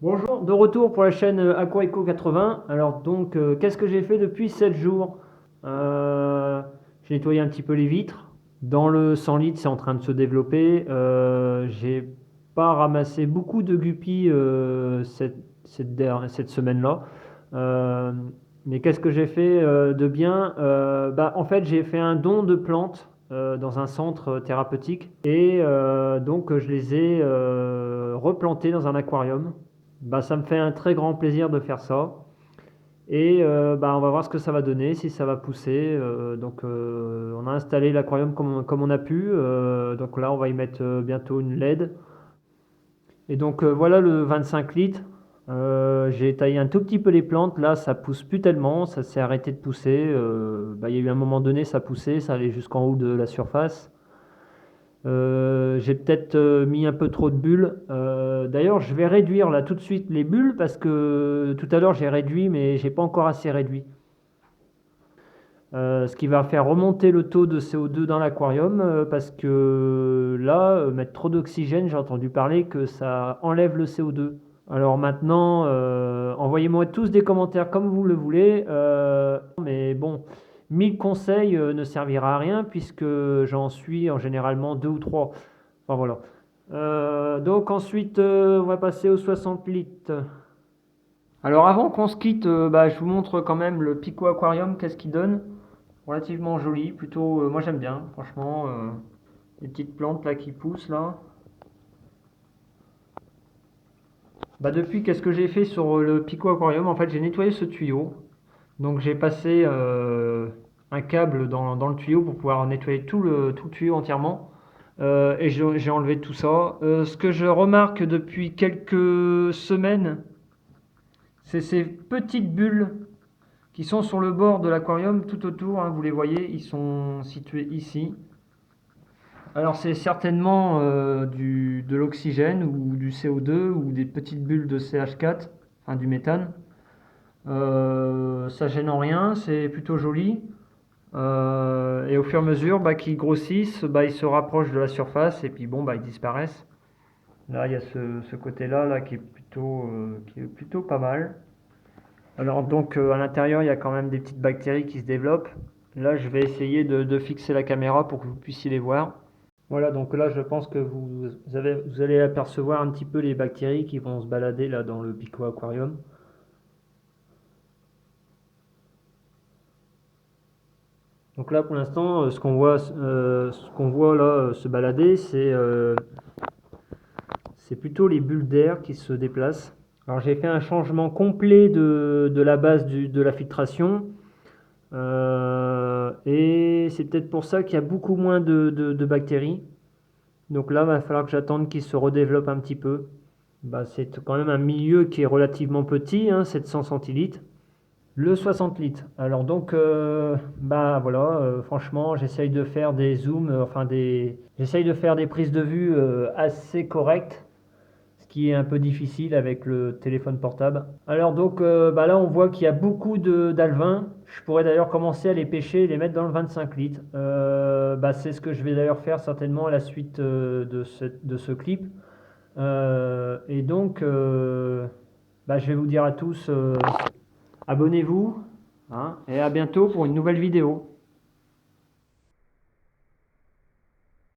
Bonjour, de retour pour la chaîne Aquaeco 80. Alors donc, qu'est-ce que j'ai fait depuis 7 jours? J'ai nettoyé un petit peu les vitres. Dans le 100 litres, c'est en train de se développer. J'ai pas ramassé beaucoup de guppies cette semaine-là. Euh, mais qu'est-ce que j'ai fait de bien? En fait, j'ai fait un don de plantes dans un centre thérapeutique et donc je les ai replantées dans un aquarium. Ça me fait un très grand plaisir de faire ça. Et on va voir ce que ça va donner, si ça va pousser. On a installé l'aquarium comme on a pu. Donc là, on va y mettre bientôt une LED. Et donc voilà le 25 litres. J'ai taillé un tout petit peu les plantes. Là, ça pousse plus tellement. Ça s'est arrêté de pousser. Il y a eu un moment donné, ça poussait. Ça allait jusqu'en haut de la surface. J'ai peut-être mis un peu trop de bulles. D'ailleurs, je vais réduire là tout de suite les bulles parce que tout à l'heure j'ai réduit, mais j'ai pas encore assez réduit. Ce qui va faire remonter le taux de CO2 dans l'aquarium parce que là, mettre trop d'oxygène, j'ai entendu parler que ça enlève le CO2. Alors maintenant, envoyez-moi tous des commentaires comme vous le voulez. Mais bon, 1000 conseils ne servira à rien puisque j'en suis en généralement 2 ou 3. Enfin voilà. Donc ensuite, on va passer aux 60 litres. Alors avant qu'on se quitte, je vous montre quand même le Pico Aquarium, qu'est-ce qu'il donne. Relativement joli, plutôt, moi j'aime bien, franchement. Les petites plantes là qui poussent là. Depuis, qu'est-ce que j'ai fait sur le Pico Aquarium? En fait, j'ai nettoyé ce tuyau. Donc j'ai passé un câble dans le tuyau pour pouvoir nettoyer tout le tuyau entièrement. Et j'ai enlevé tout ça. Ce que je remarque depuis quelques semaines, c'est ces petites bulles qui sont sur le bord de l'aquarium tout autour, hein, vous les voyez, ils sont situés ici. Alors c'est certainement de l'oxygène ou du CO2 ou des petites bulles de CH4, enfin du méthane. Ça gêne en rien, c'est plutôt joli. Et au fur et à mesure qu'ils grossissent, ils se rapprochent de la surface et puis ils disparaissent. Là, il y a ce côté-là là, qui est plutôt pas mal. Alors donc à l'intérieur, il y a quand même des petites bactéries qui se développent. Là, je vais essayer de fixer la caméra pour que vous puissiez les voir. Voilà, donc là, je pense que vous allez apercevoir un petit peu les bactéries qui vont se balader là dans le Pico Aquarium. Donc là, pour l'instant, ce qu'on voit là se balader, c'est plutôt les bulles d'air qui se déplacent. Alors j'ai fait un changement complet de la base de la filtration. Et c'est peut-être pour ça qu'il y a beaucoup moins de bactéries. Donc là, il va falloir que j'attende qu'ils se redéveloppent un petit peu. C'est quand même un milieu qui est relativement petit, hein, 700 centilitres. Le 60 litres. Alors donc, voilà, franchement, j'essaye de faire des zooms, j'essaye de faire des prises de vue assez correctes, ce qui est un peu difficile avec le téléphone portable. Alors donc, là, on voit qu'il y a beaucoup d'alevins. Je pourrais d'ailleurs commencer à les pêcher et les mettre dans le 25 litres. C'est ce que je vais d'ailleurs faire certainement à la suite de ce clip. Et donc, je vais vous dire à tous, abonnez-vous, hein, et à bientôt pour une nouvelle vidéo.